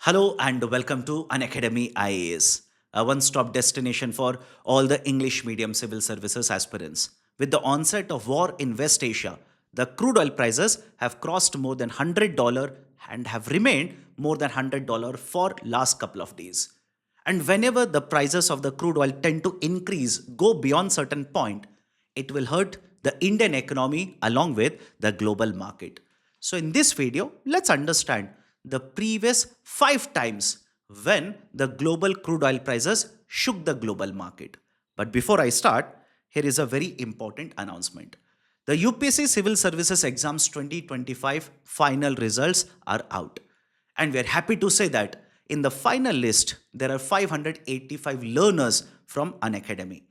Hello and welcome to Unacademy IAS, a one stop destination for all the English medium civil services aspirants. With the onset of war in West Asia, the crude oil prices have crossed more than $100 and have remained more than $100 for last couple of days. And whenever the prices of the crude oil tend to increase, go beyond certain point, it will hurt the Indian economy along with the global market. So in this video, let's understand the previous 5 times when the global crude oil prices shook the global market. But before I start, here is a very important announcement. The UPSC Civil Services Exams 2025 final results are out. And we are happy to say that in the final list, there are 585 learners from Unacademy.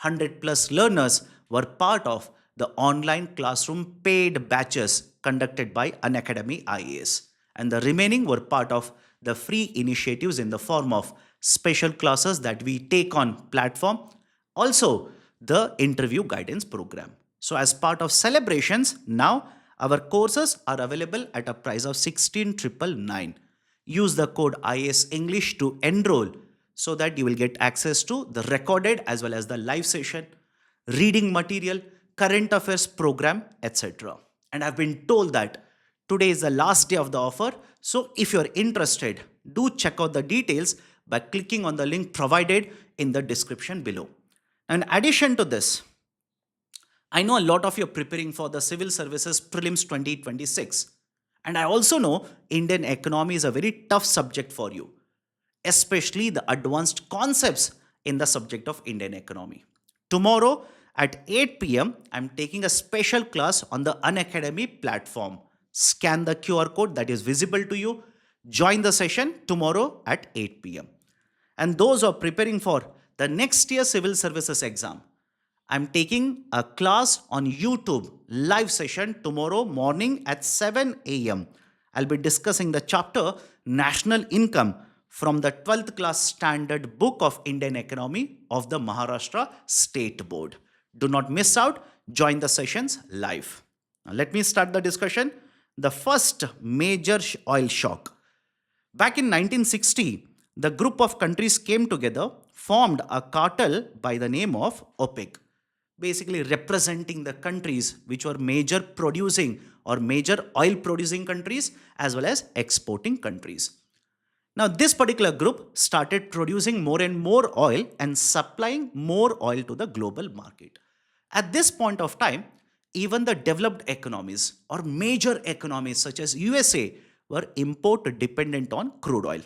100 plus learners were part of the online classroom paid batches conducted by Unacademy IAS, and the remaining were part of the free initiatives in the form of special classes that we take on platform, also the interview guidance program. So as part of celebrations, now our courses are available at a price of 16,999. Use the code IS English to enroll so that you will get access to the recorded as well as the live session, reading material, current affairs program, etc. And I've been told that today is the last day of the offer. So if you're interested, do check out the details by clicking on the link provided in the description below. In addition to this, I know a lot of you are preparing for the Civil Services Prelims 2026. And I also know Indian economy is a very tough subject for you, especially the advanced concepts in the subject of Indian economy. Tomorrow at 8 p.m., I'm taking a special class on the Unacademy platform. Scan the QR code that is visible to you. Join the session tomorrow at 8 p.m. And those who are preparing for the next year civil services exam, I'm taking a class on YouTube live session tomorrow morning at 7 a.m. I'll be discussing the chapter National Income from the 12th class standard book of Indian economy of the Maharashtra State Board. Do not miss out. Join the sessions live. Now let me start the discussion. The first major oil shock. Back in 1960, the group of countries came together, formed a cartel by the name of OPEC, basically representing the countries which were major producing or major oil producing countries as well as exporting countries. Now, this particular group started producing more and more oil and supplying more oil to the global market. At this point of time, even the developed economies or major economies such as USA were import dependent on crude oil.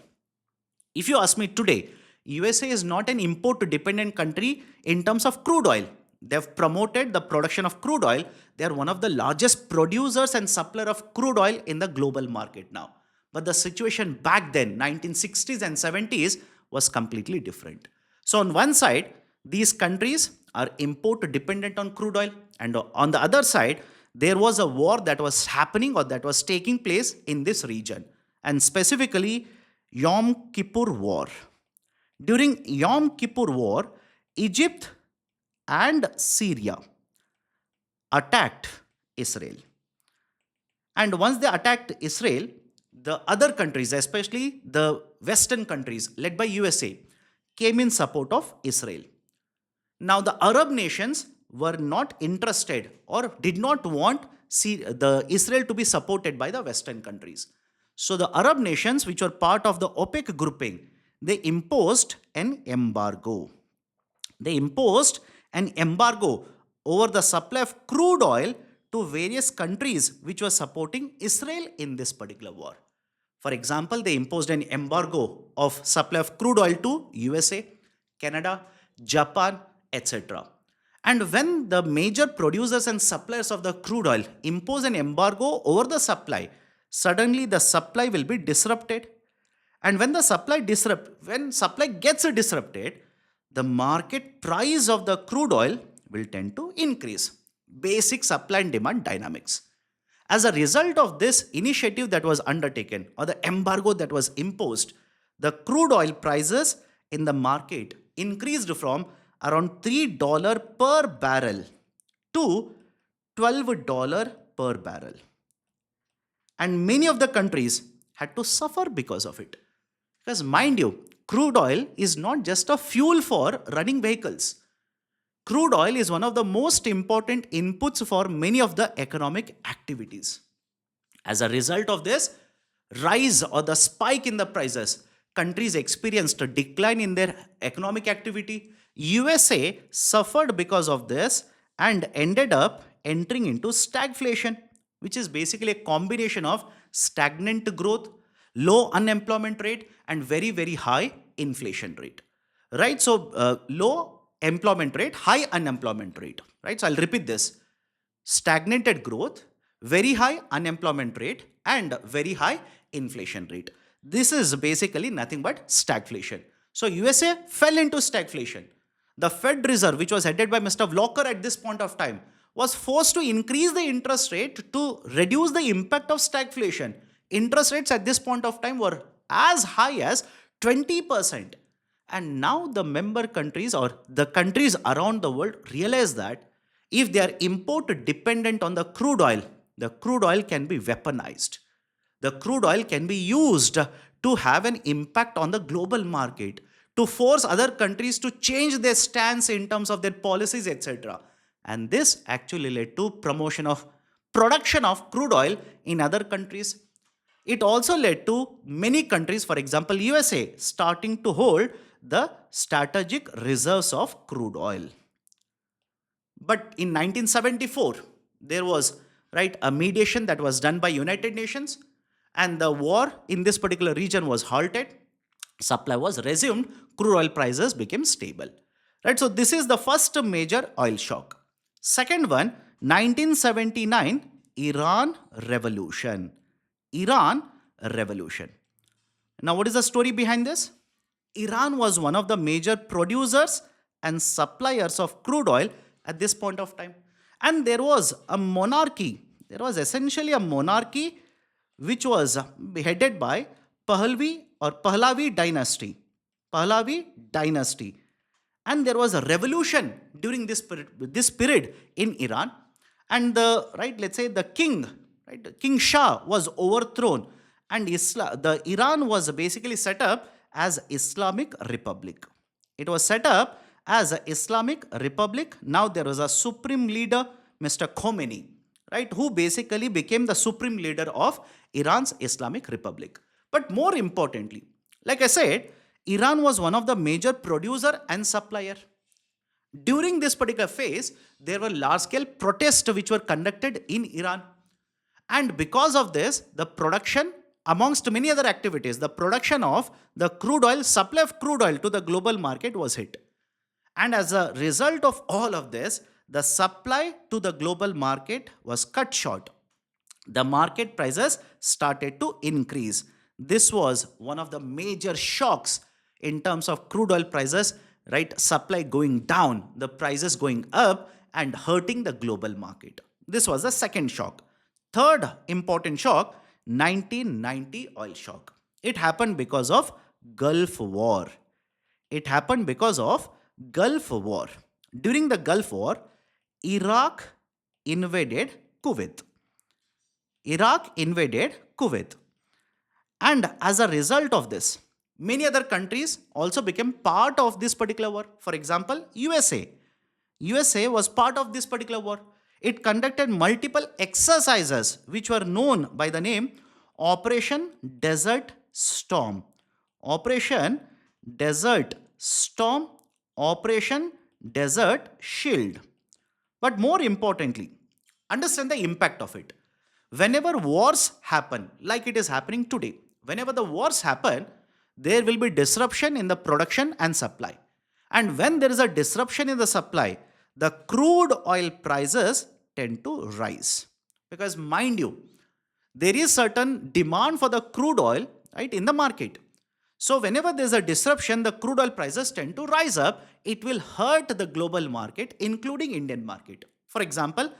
If you ask me today, USA is not an import dependent country in terms of crude oil. They've promoted the production of crude oil. They are one of the largest producers and supplier of crude oil in the global market now. But the situation back then, 1960s and 70s, was completely different. So on one side, these countries are import dependent on crude oil. And on the other side, there was a war that was happening or that was taking place in this region. And specifically, Yom Kippur War. During Yom Kippur War, Egypt and Syria attacked Israel. And once they attacked Israel, the other countries, especially the Western countries led by USA, came in support of Israel. Now, the Arab nations were not interested or did not want the Israel to be supported by the Western countries. So the Arab nations, which were part of the OPEC grouping, they imposed an embargo. They imposed an embargo over the supply of crude oil to various countries which were supporting Israel in this particular war. For example, they imposed an embargo of supply of crude oil to USA, Canada, Japan, etc. And when the major producers and suppliers of the crude oil impose an embargo over the supply, suddenly the supply will be disrupted. And when when supply gets disrupted, the market price of the crude oil will tend to increase. Basic supply and demand dynamics. As a result of this initiative that was undertaken or the embargo that was imposed, the crude oil prices in the market increased from around $3 per barrel to $12 per barrel. And many of the countries had to suffer because of it. Because mind you, crude oil is not just a fuel for running vehicles. Crude oil is one of the most important inputs for many of the economic activities. As a result of this rise or the spike in the prices, countries experienced a decline in their economic activity. USA suffered because of this and ended up entering into stagflation, which is basically a combination of stagnant growth, low unemployment rate, and very, very high inflation rate. Right? So, low employment rate, high unemployment rate. Right? So, I'll repeat this: stagnated growth, very high unemployment rate, and very high inflation rate. This is basically nothing but stagflation. So USA fell into stagflation. The Fed Reserve, which was headed by Mr. Volcker at this point of time, was forced to increase the interest rate to reduce the impact of stagflation. Interest rates at this point of time were as high as 20%. And now the member countries or the countries around the world realize that if they are import dependent on the crude oil can be weaponized. The crude oil can be used to have an impact on the global market, to force other countries to change their stance in terms of their policies, etc. And this actually led to promotion of production of crude oil in other countries. It also led to many countries, for example, USA, starting to hold the strategic reserves of crude oil. But in 1974, there was a mediation that was done by United Nations, and the war in this particular region was halted. Supply was resumed. Crude oil prices became stable. Right. So this is the first major oil shock. Second one, 1979 Iran Revolution. Iran Revolution. Now, what is the story behind this? Iran was one of the major producers and suppliers of crude oil at this point of time. And there was a monarchy. There was essentially a monarchy which was headed by Pahlavi dynasty. Pahlavi dynasty. And there was a revolution during this period in Iran. And let's say the king, King Shah was overthrown. And the Iran was basically set up as Islamic Republic. It was set up as an Islamic Republic. Now there was a supreme leader, Mr. Khomeini, who basically became the supreme leader of Iran's Islamic Republic. But more importantly, like I said, Iran was one of the major producer and supplier. During this particular phase, there were large-scale protests which were conducted in Iran. And because of this, the production, amongst many other activities, the production of the crude oil, supply of crude oil to the global market was hit. And as a result of all of this, the supply to the global market was cut short. The market prices started to increase. This was one of the major shocks in terms of crude oil prices, supply going down, the prices going up and hurting the global market. This was the second shock. Third important shock, 1990 oil shock. It happened because of Gulf War. It happened because of Gulf War. During the Gulf War, Iraq invaded Kuwait. Iraq invaded Kuwait. And as a result of this, many other countries also became part of this particular war. For example, USA. USA was part of this particular war. It conducted multiple exercises which were known by the name Operation Desert Storm. Operation Desert Storm, Operation Desert Shield. But more importantly, understand the impact of it. Whenever wars happen, like it is happening today, whenever the wars happen, there will be disruption in the production and supply. And when there is a disruption in the supply, the crude oil prices tend to rise. Because mind you, there is certain demand for the crude oil, in the market. So whenever there is a disruption, the crude oil prices tend to rise up. It will hurt the global market, including Indian market. For example,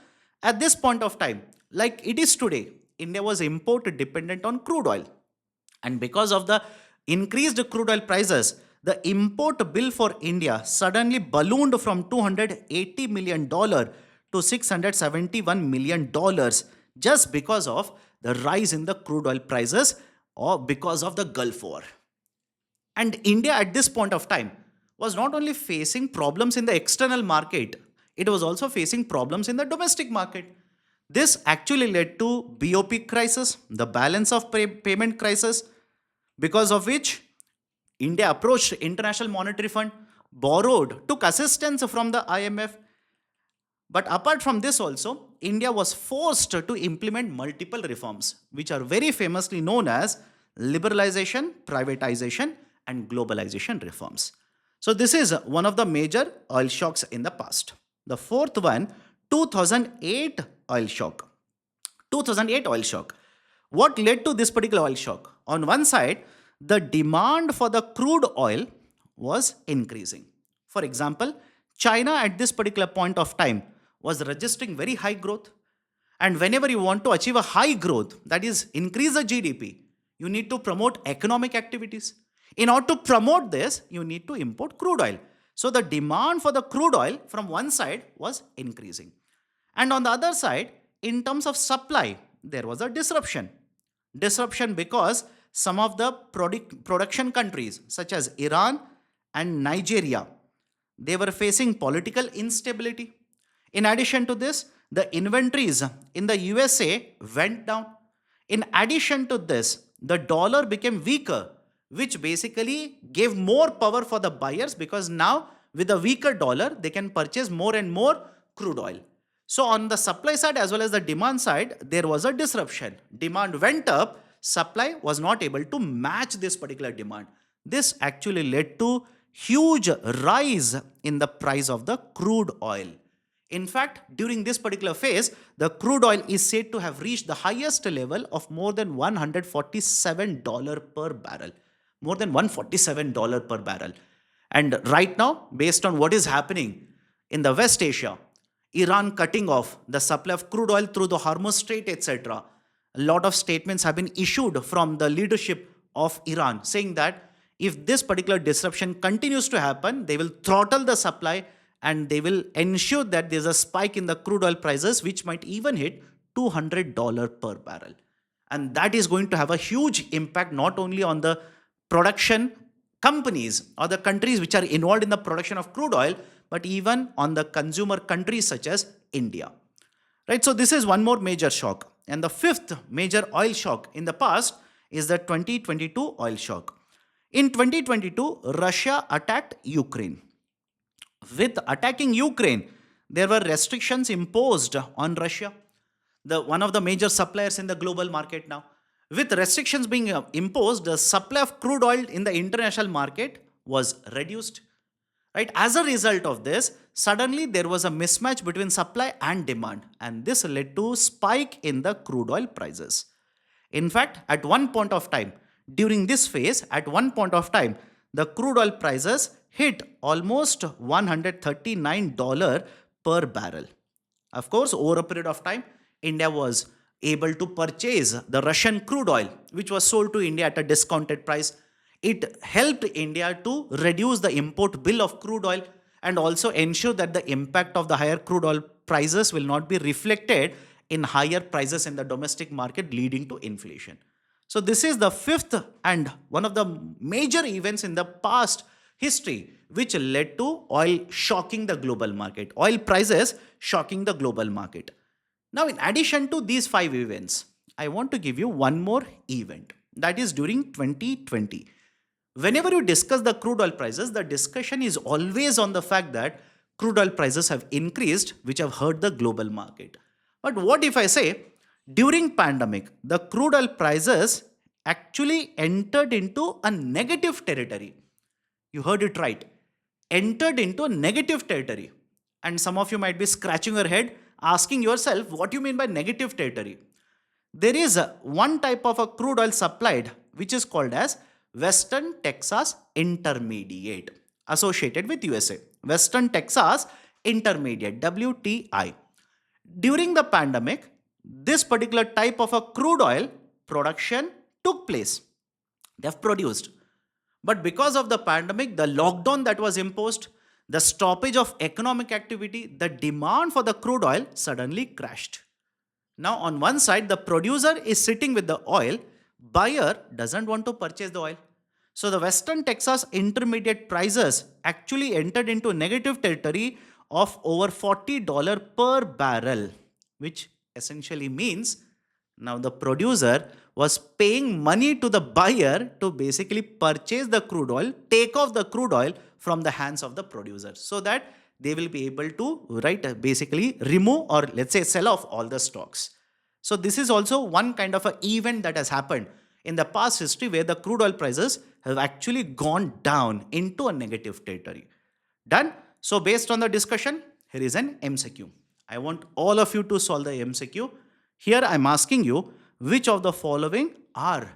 at this point of time, like it is today, India was import dependent on crude oil. And because of the increased crude oil prices, the import bill for India suddenly ballooned from $280 million to $671 million just because of the rise in the crude oil prices or because of the Gulf War. And India at this point of time was not only facing problems in the external market, it was also facing problems in the domestic market. This actually led to BOP crisis, the balance of payment crisis, because of which India approached International Monetary Fund, borrowed, took assistance from the IMF. But apart from this also, India was forced to implement multiple reforms, which are very famously known as liberalization, privatization, and globalization reforms. So this is one of the major oil shocks in the past. The fourth one, 2008 oil shock. 2008 oil shock. What led to this particular oil shock? On one side, the demand for the crude oil was increasing. For example, China at this particular point of time was registering very high growth. And whenever you want to achieve a high growth, that is, increase the GDP, you need to promote economic activities. In order to promote this, you need to import crude oil. So the demand for the crude oil from one side was increasing. And on the other side, in terms of supply, there was a disruption. Disruption because some of the production countries, such as Iran and Nigeria, they were facing political instability. In addition to this, the inventories in the USA went down. In addition to this, the dollar became weaker, which basically gave more power for the buyers because now with a weaker dollar, they can purchase more and more crude oil. So on the supply side as well as the demand side, there was a disruption. Demand went up, supply was not able to match this particular demand. This actually led to huge rise in the price of the crude oil. In fact, during this particular phase, the crude oil is said to have reached the highest level of more than $147 per barrel. More than $147 per barrel. And right now, based on what is happening in the West Asia, Iran cutting off the supply of crude oil through the Hormuz Strait, etc., a lot of statements have been issued from the leadership of Iran saying that if this particular disruption continues to happen, they will throttle the supply and they will ensure that there's a spike in the crude oil prices, which might even hit $200 per barrel. And that is going to have a huge impact not only on the production companies or the countries which are involved in the production of crude oil, but even on the consumer countries such as India. Right? So this is one more major shock. And the fifth major oil shock in the past is the 2022 oil shock. In 2022, Russia attacked Ukraine. With attacking Ukraine, there were restrictions imposed on Russia, one of the major suppliers in the global market now. With restrictions being imposed, the supply of crude oil in the international market was reduced. Right? As a result of this, suddenly there was a mismatch between supply and demand, and this led to spike in the crude oil prices. In fact, at one point of time, during this phase, at one point of time, the crude oil prices hit almost $139 per barrel. Of course, over a period of time, India was able to purchase the Russian crude oil, which was sold to India at a discounted price. It helped India to reduce the import bill of crude oil and also ensure that the impact of the higher crude oil prices will not be reflected in higher prices in the domestic market, leading to inflation. So this is the fifth and one of the major events in the past history which led to oil shocking the global market, oil prices shocking the global market. Now, in addition to these five events, I want to give you one more event, that is during 2020. Whenever you discuss the crude oil prices, the discussion is always on the fact that crude oil prices have increased, which have hurt the global market. But what if I say during pandemic, the crude oil prices actually entered into a negative territory? You heard it right. Entered into a negative territory. And some of you might be scratching your head, asking yourself, what do you mean by negative territory? There is one type of a crude oil supplied, which is called as Western Texas Intermediate, associated with USA. Western Texas Intermediate, WTI. During the pandemic, this particular type of a crude oil production took place. They have produced. But because of the pandemic, the lockdown that was imposed, the stoppage of economic activity, the demand for the crude oil suddenly crashed. Now, on one side, the producer is sitting with the oil, buyer doesn't want to purchase the oil. So the Western Texas intermediate prices actually entered into negative territory of over $40 per barrel, which essentially means now the producer was paying money to the buyer to basically purchase the crude oil, take off the crude oil from the hands of the producer so that they will be able to basically remove or let's say sell off all the stocks. So this is also one kind of an event that has happened in the past history where the crude oil prices have actually gone down into a negative territory. Done? So based on the discussion, here is an MCQ. I want all of you to solve the MCQ. Here I'm asking you, which of the following are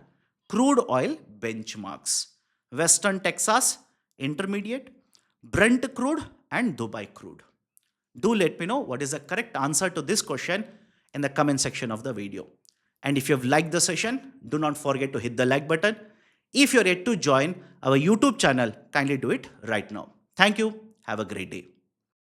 crude oil benchmarks? Western Texas Intermediate, Brent crude and Dubai crude. Do let me know what is the correct answer to this question in the comment section of the video. And if you have liked the session, do not forget to hit the like button. If you're yet to join our YouTube channel, kindly do it right now. Thank you. Have a great day.